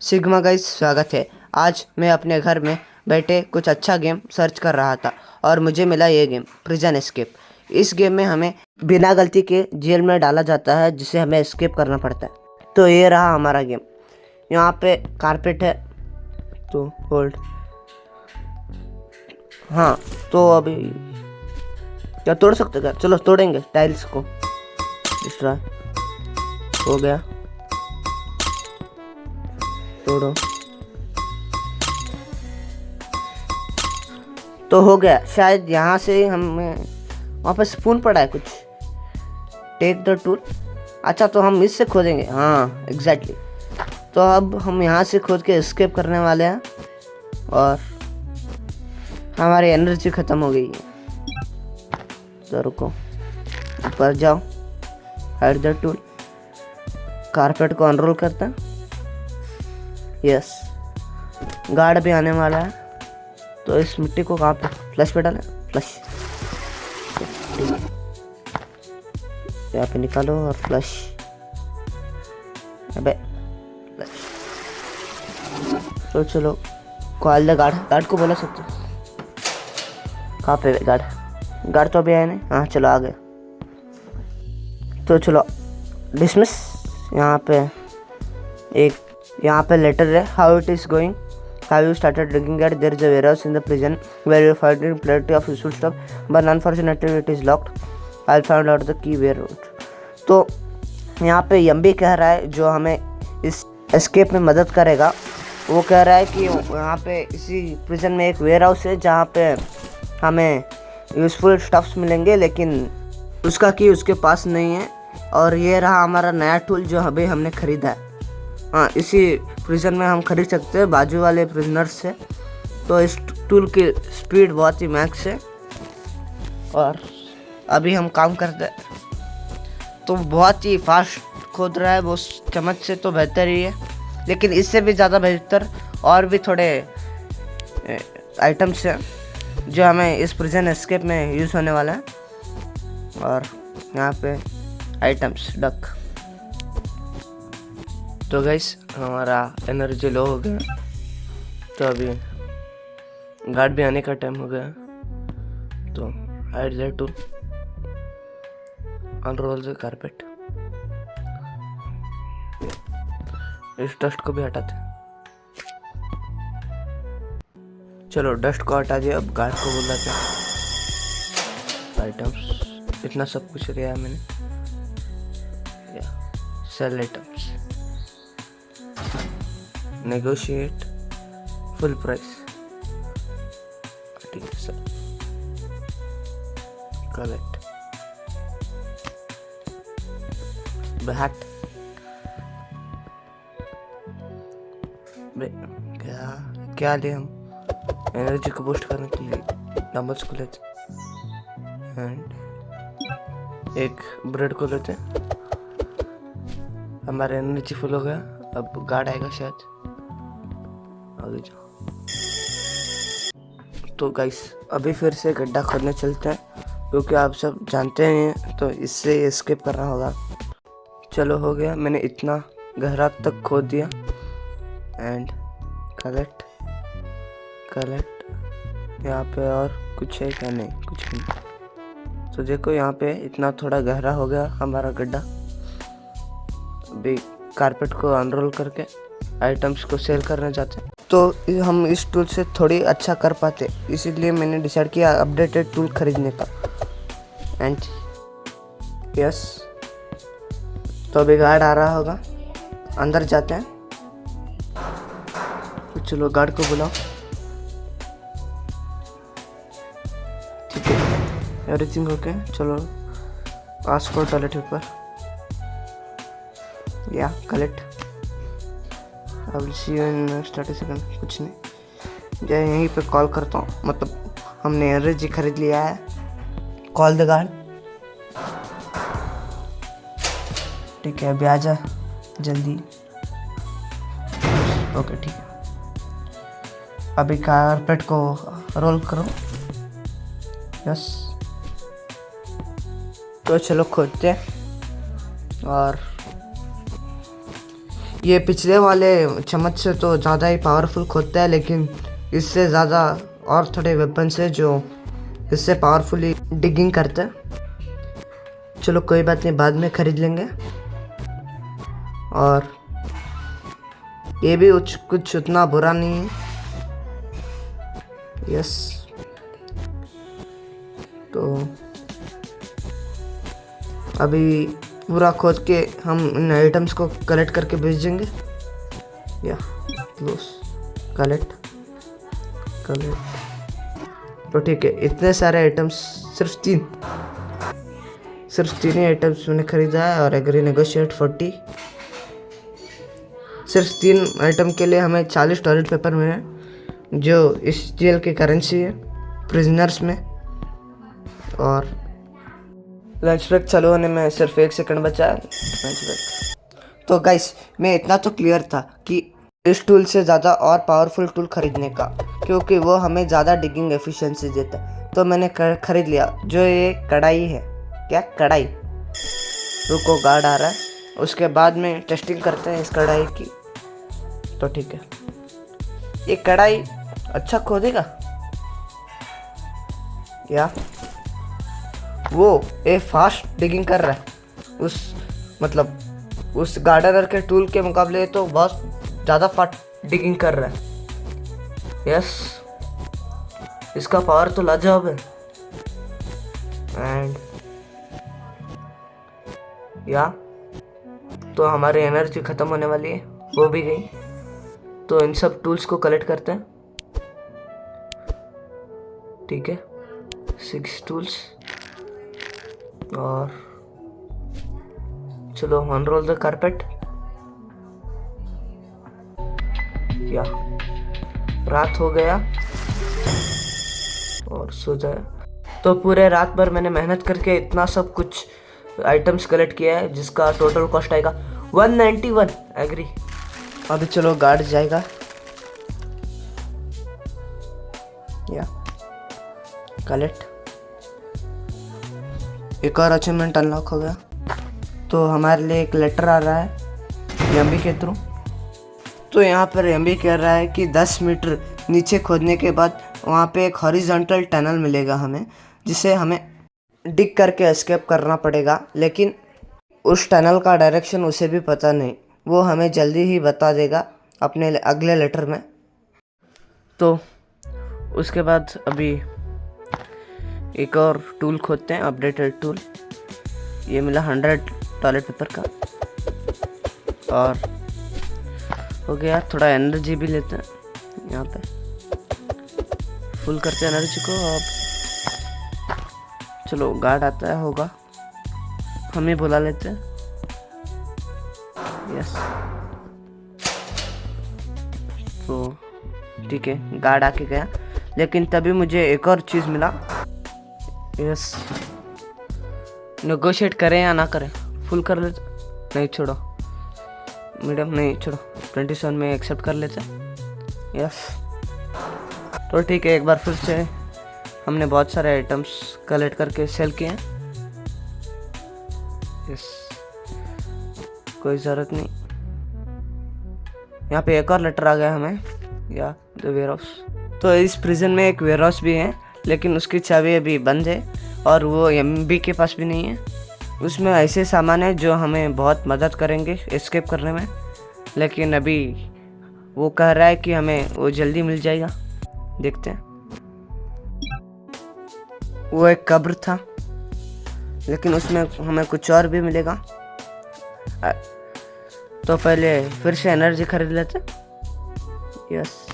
Sigma guys, स्वागत है। आज मैं अपने घर में बैठे कुछ अच्छा गेम सर्च कर रहा था और मुझे मिला ये गेम प्रिजन एस्केप। इस गेम में हमें बिना गलती के जेल में डाला जाता है, जिसे हमें एस्केप करना पड़ता है। तो ये रहा हमारा गेम। यहाँ पे कारपेट है, तो होल्ड। हाँ, तो अभी क्या तोड़ सकते क्या? चलो तोड़ेंगे टाइल्स को। डिस्ट्रॉय हो गया, तोड़ो। तो हो गया। शायद यहाँ से हमें वहाँ पर स्पून पड़ा है कुछ। Take the tool. अच्छा, तो हम इससे खोदेंगे। हाँ, एग्जैक्टली। तो अब हम यहाँ से खोद के एस्केप करने वाले हैं और हमारी एनर्जी ख़त्म हो गई है। तो रुको, ऊपर जाओ, हाइड द टूल, कारपेट को अनरोल करता है। यस, गार्ड भी आने वाला है। तो इस मिट्टी को कहाँ पे फ्लश पे डालें? फ्लश, यहाँ पे निकालो और फ्लश। अबे फ्लश। तो चलो, कॉल द गार्ड को बोला सकते हो। कहाँ पे गार्ड तो अभी आया नहीं। हाँ चलो, आ गए। तो चलो डिसमिस। यहाँ पे लेटर है। How it is going, have you started looking at? There is a warehouse in the prison where you finding plenty of useful stuff, but unfortunately it is locked. I'll find out the key where route. तो यहाँ पे यम्बी कह रहा है, जो हमें इस escape में मदद करेगा। वो कह रहा है कि यहाँ पे इसी प्रिजन में एक वेयर हाउस है जहाँ पे हमें यूज़फुल स्टफ्स मिलेंगे, लेकिन उसका की उसके पास नहीं है। और ये रहा हमारा नया टूल जो अभी हमने ख़रीदा है। हाँ, इसी प्रिजन में हम खरीद सकते हैं बाजू वाले प्रिजनर्स से। तो इस टूल की स्पीड बहुत ही मैक्स है और अभी हम काम करते हैं तो बहुत ही फास्ट खोद रहा है वो। चम्मच से तो बेहतर ही है, लेकिन इससे भी ज़्यादा बेहतर और भी थोड़े आइटम्स हैं जो हमें इस प्रिजन एस्केप में यूज़ होने वाला है। और यहाँ पे आइटम्स डक। तो गाइस, हमारा एनर्जी लो हो गया, तो अभी गार्ड भी आने का टाइम हो गया। तो hide the tool, unroll the carpet. इस डस्ट को भी हटाते। चलो, डस्ट को हटा दिया। अब गार्ड को बुलाते हैं। आइटम्स, इतना सब कुछ लिया है मैंने। Sale items, negotiate full price. ठीक है सर। Collect bat. क्या ले हम एनर्जी को बूस्ट करने के लिए डंबल्स को लेते एंड एक ब्रेड को लेते। हमारा एनर्जी फुल हो गया। अब गार्ड आएगा शायद। आगे जाओ। तो गाइस, अभी फिर से गड्ढा खोदने चलते हैं, क्योंकि आप सब जानते हैं तो इससे एस्केप करना होगा। चलो, हो गया। मैंने इतना गहरा तक खोद दिया। And collect. यहाँ पे और कुछ है क्या? नहीं, कुछ नहीं। तो देखो, यहाँ पे इतना थोड़ा गहरा हो गया हमारा गड्ढा। अभी कारपेट को अनरोल करके आइटम्स को सेल करने जाते हैं, तो हम इस टूल से थोड़ी अच्छा कर पाते। इसीलिए मैंने डिसाइड किया अपडेटेड टूल खरीदने का। एंड यस, तो अभी गार्ड आ रहा होगा। अंदर जाते हैं। तो चलो, गार्ड को बुलाओ। ठीक है, एवरीथिंग ओके। चलो, आस्क फॉर टॉयलेट पेपर या collect. I will see you in 30 second. कुछ नहीं, मैं यहीं पे कॉल करता हूँ। मतलब हमने एनर्जी खरीद लिया है। Call the guard. ठीक है, अभी आ जा जल्दी। ओके, ठीक है। अभी कारपेट को रोल करो। यस, तो चलो खोदते हैं। और ये पिछले वाले चम्मच से तो ज़्यादा ही पावरफुल खोदता है, लेकिन इससे ज़्यादा और थोड़े वेपन्स है जो इससे पावरफुली डिगिंग करते हैं। चलो कोई बात नहीं, बाद में ख़रीद लेंगे। और ये भी कुछ उतना बुरा नहीं है। यस, तो अभी पूरा खोद के हम इन आइटम्स को कलेक्ट करके भेज देंगे। या क्लोज कलेक्ट। तो ठीक है, इतने सारे आइटम्स, सिर्फ तीन ही आइटम्स मैंने खरीदा है। और एग्री नेगोशिएट 40। सिर्फ 3 आइटम के लिए हमें 40 टॉयलेट पेपर मिले, जो इस जेल की करेंसी है प्रिजनर्स में। और लंच ब्रेक चालू होने में सिर्फ 1 सेकंड बचा है। Lunch break. तो गाइस, मैं इतना तो क्लियर था कि इस टूल से ज़्यादा और पावरफुल टूल खरीदने का, क्योंकि वो हमें ज़्यादा डिगिंग एफिशिएंसी देता है। तो मैंने खरीद लिया, जो ये कढ़ाई है। क्या कढ़ाई? रुको, गार्ड आ रहा है, उसके बाद में टेस्टिंग करते हैं इस कढ़ाई की। तो ठीक है, ये कढ़ाई अच्छा खोदेगा या वो ये फास्ट डिगिंग कर रहा है। उस गार्डनर के टूल के मुकाबले तो बहुत ज़्यादा फास्ट डिगिंग कर रहा है। यस, इसका पावर तो लाजवाब है। एंड या तो हमारी एनर्जी ख़त्म होने वाली है, वो भी गई। तो इन सब टूल्स को कलेक्ट करते हैं। ठीक है, 6 टूल्स। और चलो अनरोल द कारपेट। या रात हो गया और सो जाए। तो पूरे रात भर मैंने मेहनत करके इतना सब कुछ आइटम्स कलेक्ट किया है, जिसका टोटल कॉस्ट आएगा 191। एग्री। अभी चलो गार्ड जाएगा। या कलेक्ट। एक और अचीवमेंट अनलॉक हो गया। तो हमारे लिए एक लेटर आ रहा है एमबी के थ्रू। तो यहाँ पर एमबी कह रहा है कि 10 मीटर नीचे खोदने के बाद वहाँ पे एक हॉरिजॉन्टल टनल मिलेगा हमें, जिसे हमें डिग करके एस्केप करना पड़ेगा। लेकिन उस टनल का डायरेक्शन उसे भी पता नहीं, वो हमें जल्दी ही बता देगा अपने अगले लेटर में। तो उसके बाद अभी एक और टूल खोदते हैं, अपडेटेड टूल। ये मिला 100 टॉयलेट पेपर का। और हो गया, थोड़ा एनर्जी भी लेते हैं। यहाँ पे फुल करते हैं एनर्जी को। अब चलो गार्ड आता है, होगा, हम ही बुला लेते हैं। यस, तो ठीक है, गार्ड आके गया। लेकिन तभी मुझे एक और चीज़ मिला। यस, नेगोशिएट करें या ना करें, फुल कर लेते। नहीं छोड़ो, मीडियम नहीं छोड़ो, 27 में एक्सेप्ट कर लेते। यस, तो ठीक है, एक बार फिर से हमने बहुत सारे आइटम्स कलेक्ट करके सेल किए हैं। यस, कोई ज़रूरत नहीं। यहाँ पे एक और लेटर आ गया हमें, या द वेयर हाउस। तो इस प्रिजन में एक वेयर हाउस भी है, लेकिन उसकी चाबी अभी बंद है और वो एमबी के पास भी नहीं है। उसमें ऐसे सामान है जो हमें बहुत मदद करेंगे एस्केप करने में, लेकिन अभी वो कह रहा है कि हमें वो जल्दी मिल जाएगा। देखते हैं। वो एक कब्र था, लेकिन उसमें हमें कुछ और भी मिलेगा। तो पहले फिर से एनर्जी खरीद लेते। यस,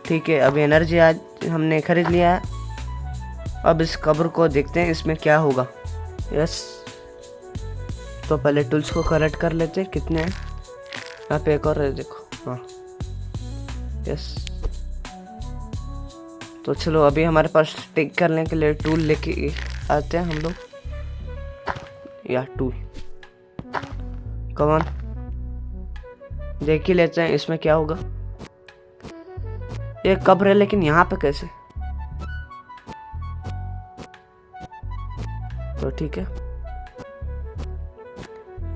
ठीक है, अभी एनर्जी आज हमने खरीद लिया है। अब इस कब्र को देखते हैं इसमें क्या होगा। यस, तो पहले टूल्स को कलेक्ट कर लेते हैं। कितने हैं यहाँ पे? एक और है, देखो। हाँ, यस, तो चलो अभी हमारे पास टिक करने के लिए टूल लेके आते हैं हम लोग। या टूल, कम ऑन, देख ही लेते हैं इसमें क्या होगा। ये कब्र है, लेकिन यहाँ पे कैसे? तो ठीक है,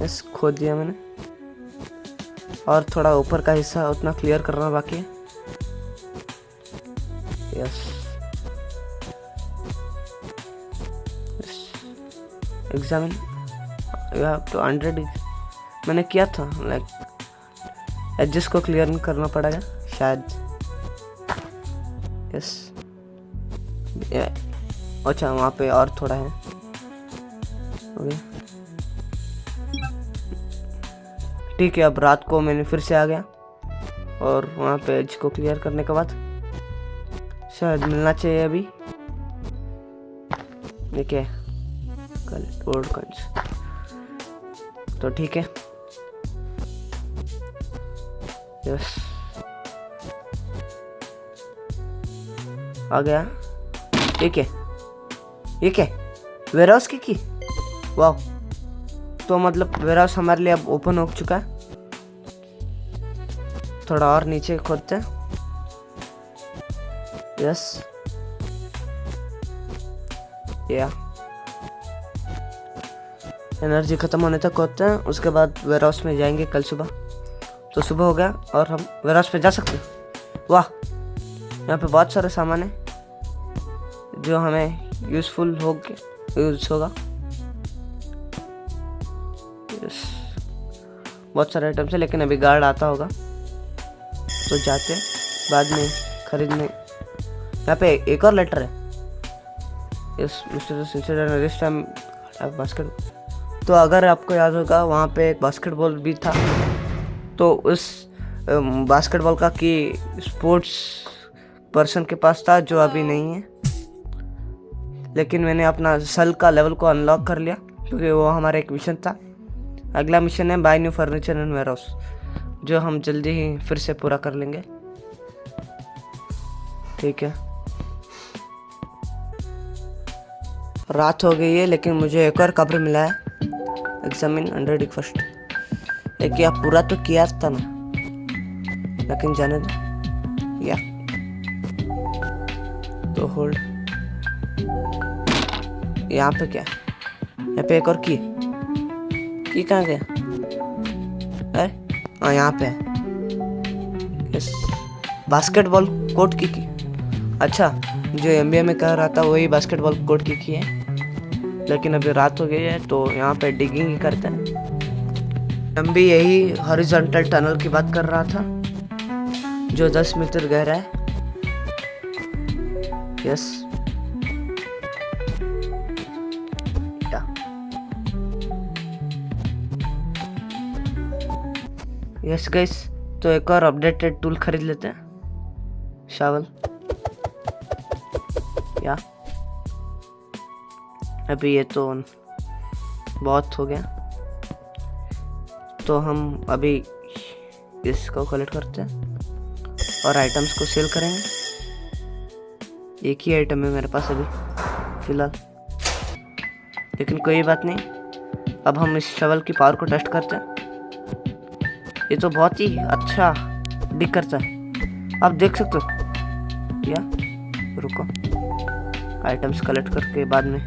यस, खोद दिया मैंने। और थोड़ा ऊपर का हिस्सा उतना क्लियर करना बाकी है। Yes, examine you have to 100 मैंने किया था, लाइक एडजस्ट को क्लियर करना पड़ेगा शायद। यस, अच्छा वहाँ पे और थोड़ा है। ओके ठीक है, अब रात को मैंने फिर से आ गया और वहाँ पे एज को क्लियर करने के बाद शायद मिलना चाहिए अभी। ठीक है, कल ओल्ड कॉइंस तो ठीक है। यस, आ गया। ठीक है, ये क्या वेयर हाउस की वाह, तो मतलब वेयर हाउस हमारे लिए अब ओपन हो चुका है। थोड़ा और नीचे खोदते हैं। यस, या एनर्जी खत्म होने तक खोदते हैं, उसके बाद वेयर हाउस में जाएंगे कल सुबह। तो सुबह हो गया और हम वेयर हाउस पे जा सकते हैं। वाह, यहाँ पे बहुत सारे सामान है जो हमें यूज होगा। यस, बहुत सारे आइटम्स है, लेकिन अभी गार्ड आता होगा तो जाते बाद में खरीदने। यहाँ पे एक और लेटर है। Yes mister sincere this time basket. तो अगर आपको याद होगा वहाँ पे एक बास्केटबॉल भी था, तो उस बास्केटबॉल का की स्पोर्ट्स पर्सन के पास था जो अभी नहीं है, लेकिन मैंने अपना सल का लेवल को अनलॉक कर लिया क्योंकि वो हमारा एक मिशन था। अगला मिशन है buy new furniture and warehouse, जो हम जल्दी ही फिर से पूरा कर लेंगे। ठीक है, रात हो गई है लेकिन मुझे एक और कब्र मिला है। Examine 100 first. एक या पूरा तो किया था ना, लेकिन जाने दो। या तो होल्ड, यहाँ पे क्या, यहाँ पे एक और की कहाँ गया? अरे हाँ, यहाँ पे है। यस, बास्केटबॉल कोर्ट की अच्छा, जो एमबीए में कह रहा था वही बास्केटबॉल कोर्ट की है, लेकिन अभी रात हो गई है तो यहाँ पे डिगिंग ही करते हैं। हम भी यही हॉरिजॉन्टल टनल की बात कर रहा था जो 10 मीटर गहरा है। यस, यस गाइस, तो एक और अपडेटेड टूल खरीद लेते हैं, शावल। या अभी ये तो बहुत हो गया, तो हम अभी इसको कलेक्ट करते हैं और आइटम्स को सेल करेंगे। एक ही आइटम है मेरे पास अभी फिलहाल, लेकिन कोई बात नहीं। अब हम इस शवल की पावर को टेस्ट करते हैं। ये तो बहुत ही अच्छा दिख करता है, आप देख सकते हो। या रुको, आइटम्स कलेक्ट करके बाद में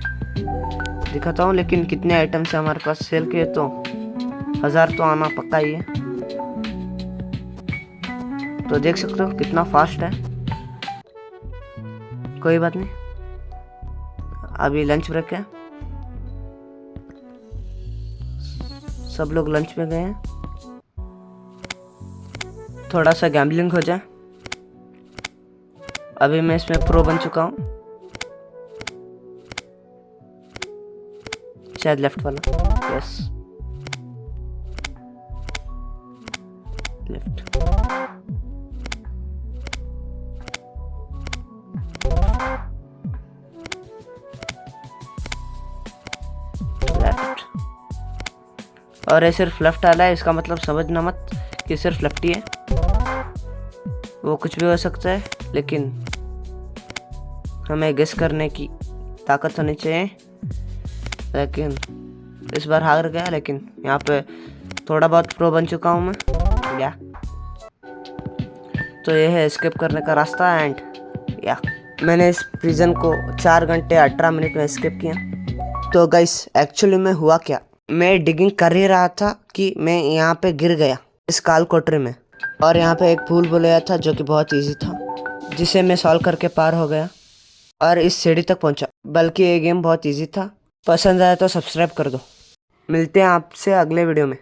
दिखाता हूँ, लेकिन कितने आइटम्स है हमारे पास सेल के, तो 1000 तो आना पक्का ही है। तो देख सकते हो कितना फास्ट है। कोई बात नहीं, अभी लंच ब्रेक है, सब लोग लंच में गए हैं। थोड़ा सा गैम्बलिंग हो जाए। अभी मैं इसमें प्रो बन चुका हूँ, शायद लेफ्ट वाला। Yes, left. लेफ्ट, और ये सिर्फ लेफ्ट वाला है, इसका मतलब समझना मत कि सिर्फ लेफ्ट ही है, वो कुछ भी हो सकता है, लेकिन हमें गेस करने की ताकत होनी चाहिए। लेकिन इस बार हार गया, लेकिन यहाँ पे थोड़ा बहुत प्रो बन चुका हूँ मैं। या तो ये है एस्केप करने का रास्ता। एंड या मैंने इस प्रिजन को 4 घंटे 18 मिनट में एस्केप किया। तो गाइस एक्चुअली में हुआ क्या, मैं डिगिंग कर ही रहा था कि मैं यहाँ पे गिर गया। इस काल कोठरी में। और यहाँ पे एक भूल भुलैया था जो कि बहुत इजी था, जिसे मैं सॉल्व करके पार हो गया और इस सीढ़ी तक पहुँचा। बल्कि ये गेम बहुत इजी था। पसंद आया तो सब्सक्राइब कर दो। मिलते हैं आपसे अगले वीडियो में।